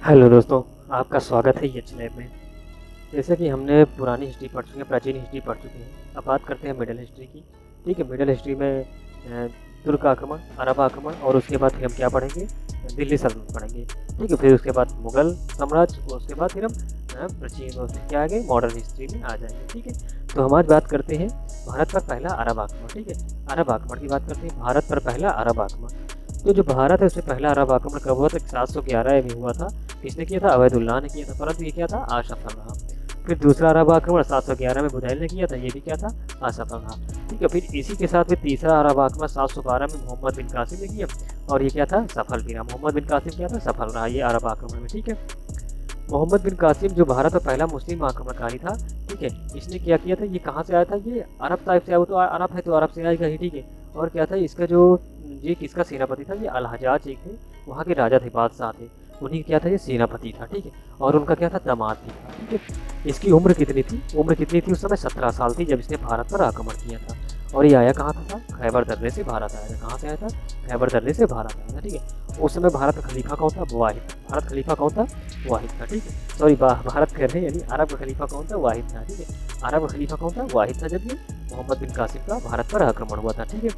Hello दोस्तों, आपका स्वागत है एच लैब में। जैसे कि हमने पुरानी हिस्ट्री पढ़ चुके हैं, प्राचीन हिस्ट्री पढ़ चुके हैं। अब बात करते हैं मिडल हिस्ट्री की। ठीक है, मिडल हिस्ट्री में तुर्क आक्रमण, अरब आक्रमण और उसके बाद फिर हम क्या पढ़ेंगे, दिल्ली सल्तनत पढ़ेंगे। ठीक है, फिर उसके बाद मुगल साम्राज्य और उसके बाद फिर हम प्राचीन और फिर क्या आगे मॉडर्न हिस्ट्री में आ जाएंगे। ठीक है, तो हम आज बात करते हैं भारत पर पहला अरब आक्रमण। ठीक है, अरब आक्रमण की बात करते हैं, भारत पर पहला अरब आक्रमण। तो जो भारत है उससे पहला अरब आक्रमण कब हुआ था? 711 में हुआ था। किसने किया था? अवैधुल्लाह ने किया था, परंतु ये क्या था? असफल रहा। फिर दूसरा अरब आक्रमण 711 में बुधाइल ने किया था, ये भी क्या था? असफल रहा। ठीक है, फिर इसी के साथ फिर तीसरा अरब आक्रमण 712 में मोहम्मद बिन कासिम ने किया, और ये क्या था? सफल भी रहा। मोहम्मद बिन कासिम क्या था? सफल रहा ये अरब आक्रमण में। ठीक है, मोहम्मद बिन कासिम जो भारत का पहला मुस्लिम आक्रमणकारी था, ठीक है, इसने क्या किया था? ये कहाँ से आया था? ये अरब टाइप से आया, वो तो अरब है तो अरब से आएगा ही। ठीक है, और क्या था इसका जो, ये किसका सेनापति था? ये अल हज्जाज एक थे, वहाँ के राजा थे, बादशाह थे, उन्हीं क्या था? ये सेनापति था। ठीक है, और उनका क्या था? दामाद भी था। ठीक है, इसकी उम्र कितनी थी? उम्र कितनी थी उस समय? 17 साल थी जब इसने भारत पर आक्रमण किया था। और ये आया कहाँ था? खैबर दर्रे से भारत आया था। कहाँ से आया था? खैबर दर्रे से भारत आया था। ठीक है, उस समय भारत का खलीफा कौन था? वाहिद। भारत खलीफा कौन था? वाहिद था। ठीक है, सॉरी भारत कर रहे हैं, यानी अरब का खलीफा कौन था? वाहिद था। ठीक है, अरब का खलीफा कौन था? वाहिद था, जब ये मोहम्मद बिन कासिम का भारत पर आक्रमण हुआ था। ठीक है,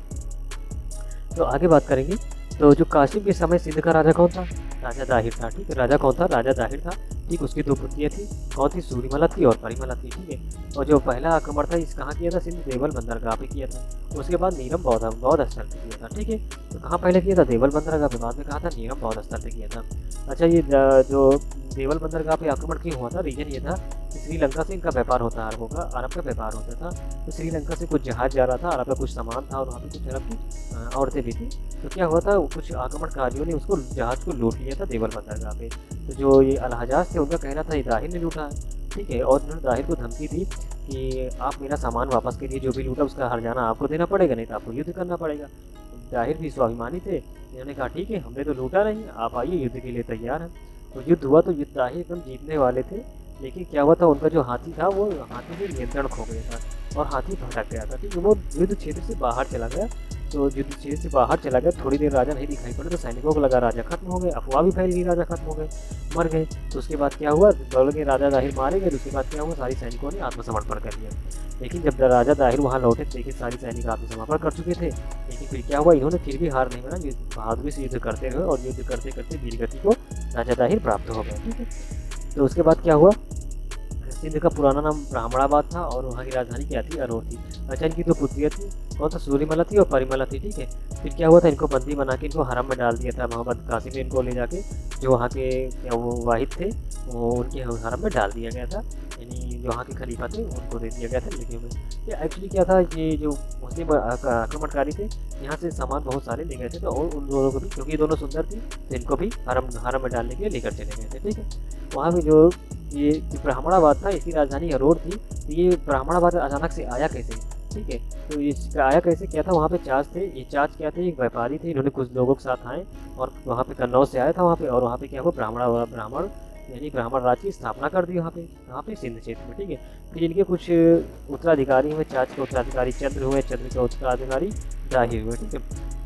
तो आगे बात करेंगे। तो जो कासिम के समय सिंध का राजा कौन था? राजा दाहिर था। ठीक है, राजा कौन था? राजा दाहिर था। ठीक, उसकी दो पुत्रियाँ थी, कौन थी? सूरीमला थी और परिमला थी। ठीक है, और जो पहला आक्रमण था इस कहाँ किया था? सिंध देवल बंदरगाह पे किया था। उसके बाद नीरम बौद्ध बौद्ध स्थल पे किया था। ठीक है, तो कहाँ पहले किया था? देवल बंदरगाह पे, बाद में कहा था नीरम बौद्ध स्थल पे किया था। अच्छा, ये जो देवल बंदरगाह पे आक्रमण क्यों हुआ था? रीजन ये था कि श्रीलंका से इनका व्यापार होता है, अरब का व्यापार होता था। तो श्रीलंका से कुछ जहाज जा रहा था, अरब का कुछ सामान था और वहाँ पे कुछ अरब की औरतें भी थी। तो क्या हुआ था, कुछ आक्रमणकारियों ने उसको जहाज को लूट लिया था देवल बंदरगाह पे। तो जो ये अल हज्जाज थे उनका कहना था ये दाहिर ने लूटा है। ठीक है, और उन्होंने दाहिर को धमकी दी कि आप मेरा सामान वापस करिए, जो भी लूटा उसका हर्जाना आपको देना पड़ेगा, नहीं तो आपको युद्ध करना पड़ेगा। दाहिर भी स्वाभिमानी थे, इन्होंने कहा ठीक है, हमने तो लूटा नहीं, आप आइए, युद्ध के लिए तैयार हैं। तो युद्ध हुआ, तो युद्ध दाहिर एकदम जीतने वाले थे। लेकिन क्या हुआ था, उनका जो हाथी था वो हाथी से नियंत्रण खो गया था और हाथी भटक गया था। ठीक है, वो युद्ध क्षेत्र से बाहर चला गया। तो युद्ध क्षेत्र से बाहर चला गया, थोड़ी देर राजा नहीं दिखाई पड़े, तो सैनिकों को लगा राजा खत्म हो गए, अफवाह भी फैल गई राजा खत्म हो गए, मर गए। तो उसके बाद क्या हुआ, बोल के राजा दाहिर मारे गए। तो उसके बाद क्या हुआ, सारी सैनिकों ने आत्मसमर्पण कर लिया। लेकिन जब राजा दाहिर वहाँ लौटे, लेकिन सारी सैनिक आत्मसमर्पण कर चुके थे। लेकिन फिर क्या हुआ, इन्होंने फिर भी हार नहीं माना, बहादुरी से युद्ध करते रहे और युद्ध करते करते वीरगति को राजा दाहिर प्राप्त हो गया। ठीक है, तो उसके बाद क्या हुआ, सिंध का पुराना नाम ब्राह्मणाबाद था और वहाँ की राजधानी क्या थी? अरोर थी। अच्छा, इनकी दो पुत्रियाँ थी, कौन सा? सूरीमला थी और परिमला थी। ठीक है, फिर क्या हुआ था, इनको बंदी बना के इनको हरम में डाल दिया था। मोहम्मद कासिम ने इनको ले जाके, जो वहाँ के क्या वो वाहिद थे, वो उनके हरम में डाल दिया गया था, यानी जो वहाँ के खलीफा थे उनको दे दिया गया था लेके में। ये एक्चुअली क्या था, ये जो मुस्लिम आक्रमणकारी थे यहाँ से सामान बहुत सारे ले गए थे, तो और उन दोनों को भी, क्योंकि ये दोनों सुंदर थी, तो इनको भी हरम हरम में डालने के लिए लेकर चले गए थे। ठीक है, वहाँ भी जो ये ब्राह्मणाबाद था, इसकी राजधानी अरोर थी। तो ये ब्राह्मणाबाद अचानक से आया कैसे? ठीक है, तो ये आया कैसे, क्या था, वहाँ पे चार्ज थे, ये चार्ज क्या थे, एक व्यापारी थे, इन्होंने कुछ लोगों के साथ आए और वहाँ पे कन्नौज से आया था वहाँ पे, और वहाँ पे क्या हुआ, ब्राह्मण यानी ब्राह्मण राज की स्थापना कर दी वहाँ पे सिंध क्षेत्र में। ठीक है, फिर इनके कुछ उत्तराधिकारी हुए, चार्ज के उत्तराधिकारी चंद्र हुए, चंद्र के उत्तराधिकारी दाहिर हुए। ठीक है,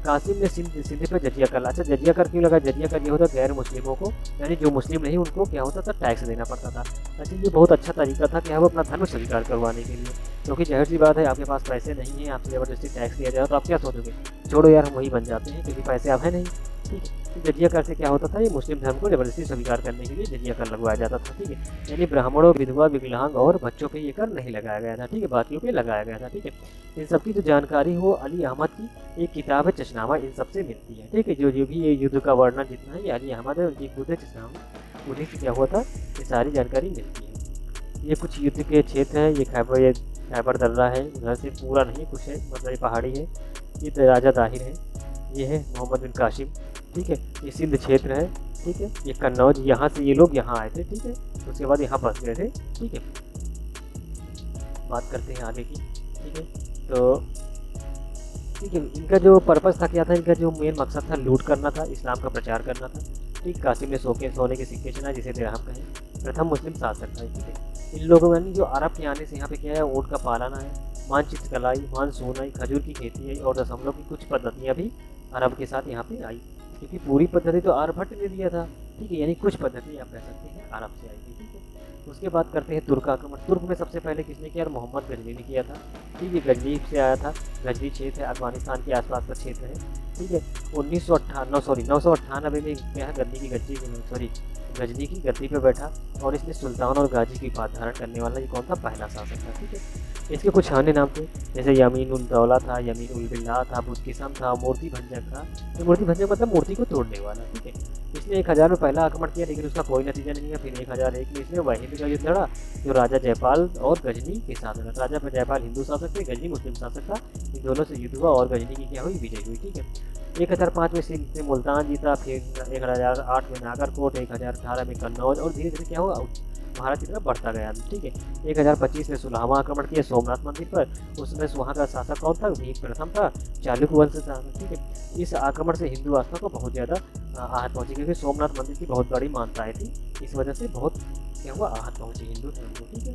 कासिम ने सिंध पे जजिया कर। अच्छा, जजिया कर क्यों लगा? जजिया कर ये होता गैर मुस्लिमों को, यानी जो मुस्लिम नहीं उनको क्या होता था, टैक्स देना पड़ता था। अच्छा, ये बहुत अच्छा तरीका था कि वो अपना धर्म स्वीकार करवाने के लिए, क्योंकि जाहिर सी बात है, आपके पास पैसे नहीं है, आपसे ज़बरदस्ती टैक्स दिया जाए तो आप क्या सोचोगे, छोड़ो यार हम वही बन जाते हैं, क्योंकि पैसे आप है नहीं। ठीक है, तो जजिया कर से क्या होता था, ये मुस्लिम धर्म को ज़बरदस्ती स्वीकार करने के लिए जजिया कर लगवाया जाता था। ठीक है, यानी ब्राह्मणों, विधवा, विकलांग और बच्चों पे ये कर नहीं लगाया गया था। ठीक है, बाकियों पे लगाया गया था। ठीक है, इन सबकी जो जानकारी हो अली अहमद की एक किताब है चशनामा, इन सबसे मिलती है। ठीक है, जो भी ये युद्ध का वर्णन जितना है ये अली अहमद है, उनकी खुद है चशनामा, उन्हीं से क्या हुआ था, ये सारी जानकारी मिलती है। ये कुछ युद्ध के क्षेत्र हैं, ये खैबर दर्रा है, उधर से पूरा नहीं कुछ है, मतलब ये पहाड़ी है। ये तो राजा दाहिर है, ये है मोहम्मद बिन कासिम। ठीक है, ये सिंध क्षेत्र है। ठीक है, ये कन्नौज, यहाँ से ये लोग यहाँ आए थे। ठीक है, उसके बाद यहाँ बस गए थे। ठीक है, बात करते हैं आगे की। ठीक है, तो ठीक है, इनका जो पर्पज़ था क्या था, इनका जो मेन मकसद था लूट करना था, इस्लाम का प्रचार करना था। ठीक, कासिम ने सोने के सिक्के चुना, जिसे दिरहम कहें, प्रथम मुस्लिम शासक था। ठीक है, इन लोगों में जो अरब के आने से यहाँ पे क्या है, ऊँट का पालना है, मानचित्र कलाई, मानसून आई, खजूर की खेती आई और दशमलव की कुछ पद्धतियाँ भी अरब के साथ यहाँ पे आई। क्योंकि पूरी पद्धति तो आर्यभट्ट ने दिया था, ठीक है, यानी कुछ पद्धति आप कह सकते हैं अरब से आई थी, ठीक है। उसके बाद करते हैं तुर्क आक्रमण। तुर्क में सबसे पहले किसने किया? मोहम्मद गजनी ने किया था, ठीक है। गजनी से आया था, गजनी क्षेत्र है अफगानिस्तान के आसपास का क्षेत्र है, ठीक है। 998 में क्या है, गजनी की गद्दी पे बैठा और इसने सुल्तान और गाजी की बात धारण करने वाला ये कौन था? पहला शासक था, ठीक है। इसके कुछ अन्य नाम थे, जैसे यमीन उल दौला था, यमीन उल बिल्ला था, बुद्किस्म था, मूर्ति भंजक था। ये मूर्ति भंजक मतलब मूर्ति को तोड़ने वाला, ठीक है। इसने 1000 में पहला आक्रमण किया, लेकिन उसका कोई नतीजा नहीं है। फिर 1001 में इसने वहीद का युद्ध लड़ा, जो राजा जयपाल और गजनी के साथ लड़ा। राजा पर जयपाल हिंदू शासक थे, गजनी मुस्लिम शासक था। इन दोनों से युद्ध हुआ और गजनी की क्या हुई? विजय हुई, ठीक है। 1005 में सिंध ने मुल्तान जीता, फिर 1008 में नागरकोट, 1018 में कन्नौज, और धीरे धीरे क्या हुआ? भारत की तरफ बढ़ता गया, ठीक है। 1025 में सुलहवा आक्रमण किया सोमनाथ मंदिर पर। उसमें वहाँ का शासक कौन था? भीम प्रथम था, चालुक्य वंश था, ठीक है। इस आक्रमण से हिंदू आस्था को बहुत ज़्यादा आहत पहुंची, क्योंकि सोमनाथ मंदिर की बहुत बड़ी मान्यताएं थी। इस वजह से बहुत क्या हुआ? आहत पहुंची हिंदू धर्म को, ठीक है।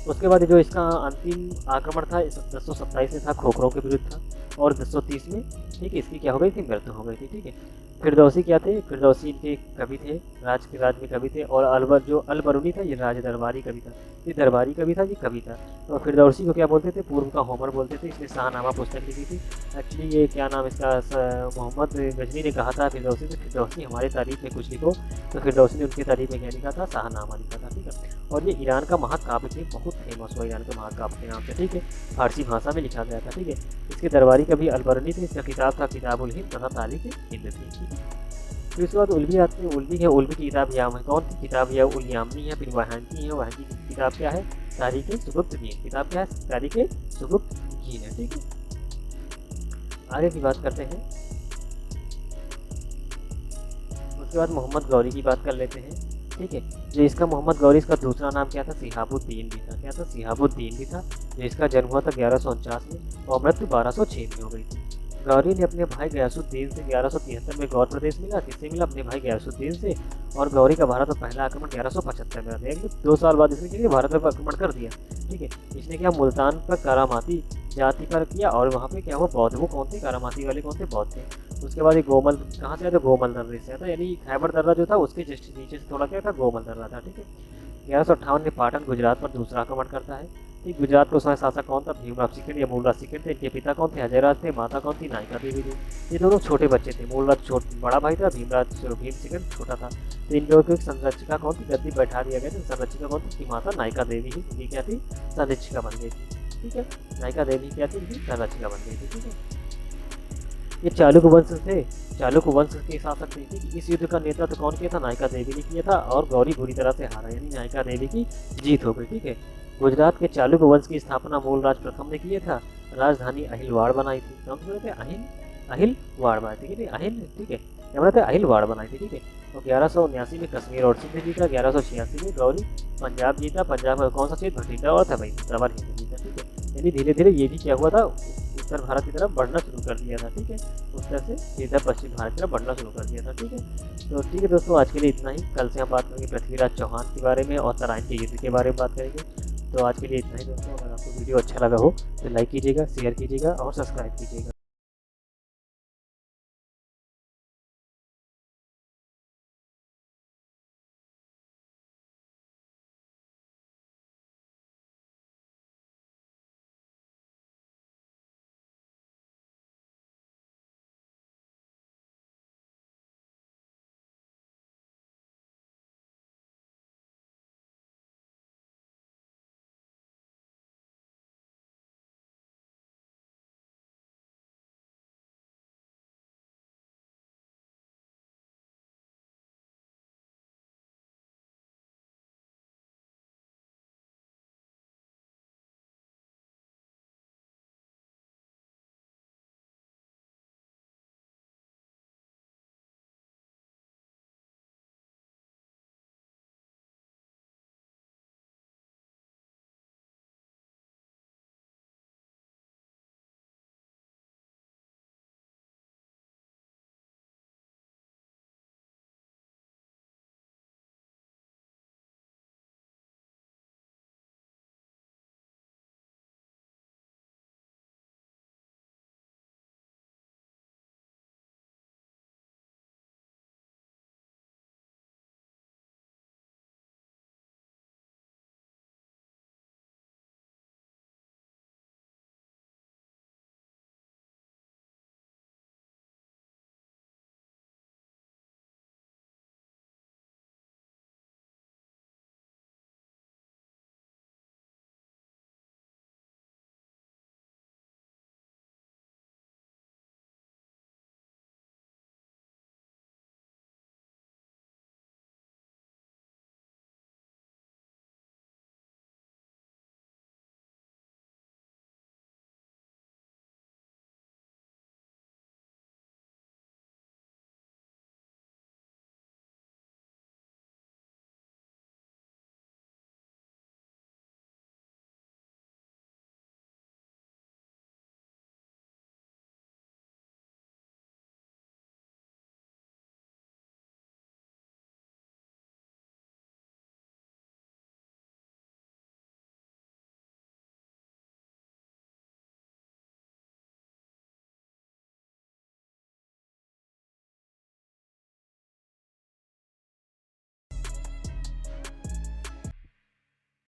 उसके बाद जो इसका अंतिम आक्रमण था 1027 में था, खोखरों के विरुद्ध था, और 1030 में, ठीक है, इसकी क्या हो गई थी? मृत्यु हो गई थी, ठीक है। फिरदौसी क्या थे? फिरदौसी इनके कवि थे, राज में कवि थे। और अलबरूनी था, ये राज दरबारी कवि था। ये दरबारी कवि था, ये कवि था। तो फिरदौसी को क्या बोलते थे? पूर्व का होमर बोलते थे। इसने शाहनामा पुस्तक लिखी थी। एक्चुअली ये क्या नाम इसका, मोहम्मद गजनी ने कहा था फिरदौसी से, फिरदौसी हमारे तारीफ में कुछ लिखो। तो फिरदौसी ने उनकी तारीफ में क्या लिखा था? शाहनामा लिखा था, ठीक है। और ये ईरान का महाकाव्य थे, बहुत फेमस हुआ ईरान का महाकाव्य के नाम से, ठीक है। फारसी भाषा में लिखा गया था, ठीक है। इसके दरबारी कवि अलबरूनी थे। इसका किताब था किताबुल हिंद तथा तारीख हिंद थी। फिर उसके बाद उल्वी आती है। उल्वी है, उल्वी की किताब याम है, कौन सी किताब? यह उल यामनी है। फिर वहांकी है, वहांकी की किताब क्या है? तारीख सुगुप्त दीन। किताब क्या है? तारीख सुगुप्त दीन है, ठीक है। आगे की बात करते हैं। उसके बाद मोहम्मद गौरी की बात कर लेते हैं, ठीक है। जो इसका मोहम्मद गौरी, इसका दूसरा नाम क्या था? सिहाबुद्दीन भी था। क्या था? सिहाबुद्दीन भी था। जो इसका जन्म हुआ था 1149 में और मृत्यु 1206 में हो गई थी। गौरी ने अपने भाई गयासुद्दीन से 1173 में गौर प्रदेश मिला, किससे मिला? अपने भाई गयासुद्दीन से। और गौरी का भारत पर पहला आक्रमण 1175 में था। 2 साल बाद इसने भारत पर आक्रमण कर दिया, ठीक है। इसने क्या? मुल्तान पर करामाती जाति पर किया, और वहाँ पे क्या हुआ? बौद्ध। वो कौन थे? करामाती वाले कौन थे? बौद्ध थे। उसके बाद ये गोमल कहाँ से आया था? गोमल दर्रे से आया था, यानी खैबर दर्रा जो था उसके जस्ट नीचे से थोड़ा क्या था? गोमल दर्रा था, ठीक है। 1158 में पाटन गुजरात पर दूसरा आक्रमण करता है, ठीक। गुजरात को समय शासक कौन था? भीमराव सिकंद या मूलराज सिकंद थे। इनके पिता कौन थे? अजयराज थे। माता कौन थी? नायिका देवी थी। ये दोनों छोटे बच्चे थे। मूलराज बड़ा भाई था, भीम सिकंद छोटा था। तो इन लोगों की संरक्षिका कौन थी? गद्दी बैठा दिया गया था। संरक्षिका कौन थी? माता नायिका देवी ही इनकी क्या थी? संरक्षिका बन गई थी, ठीक है। नायिका देवी क्या थी? इनकी संरक्षिका बन गई थी, ठीक है। ये चालुक्य वंश थे, चालुक्य वंश के शासक थे, ठीक। इस युद्ध का नेतृत्व कौन किया था? नायिका देवी ने किया था, और गौरी बुरी तरह से हारा, यानी नायिका देवी की जीत हो गई, ठीक है। गुजरात के चालुक्य वंश की स्थापना मूलराज प्रथम ने किया था। राजधानी अहिलवाड़ बनाई थी। कौन से थे? अहिलवाड़ बनाई थी, ठीक है। ठीक है, क्या बनाते? अहिलवाड़ बनाई थी, ठीक है। तो 1179 में कश्मीर और सिंध जीता। 1186 में गौरी पंजाब जीता। पंजाब का कौन सा क्षेत्र? भटिंडा और था भाई तवर हिंद जीता, ठीक है। यानी धीरे धीरे ये भी क्या हुआ था? उत्तर भारत की तरफ बढ़ना शुरू कर दिया था, ठीक है। उत्तर से सीधा पश्चिम भारत की तरफ बढ़ना शुरू कर दिया था, ठीक है। तो ठीक है दोस्तों, आज के लिए इतना ही। कल से हम बात करेंगे पृथ्वीराज चौहान के बारे में और तराइन के युद्ध के बारे में बात करेंगे। तो आज के लिए इतना ही दोस्तों। अगर आपको वीडियो अच्छा लगा हो तो लाइक कीजिएगा, शेयर कीजिएगा और सब्सक्राइब कीजिएगा।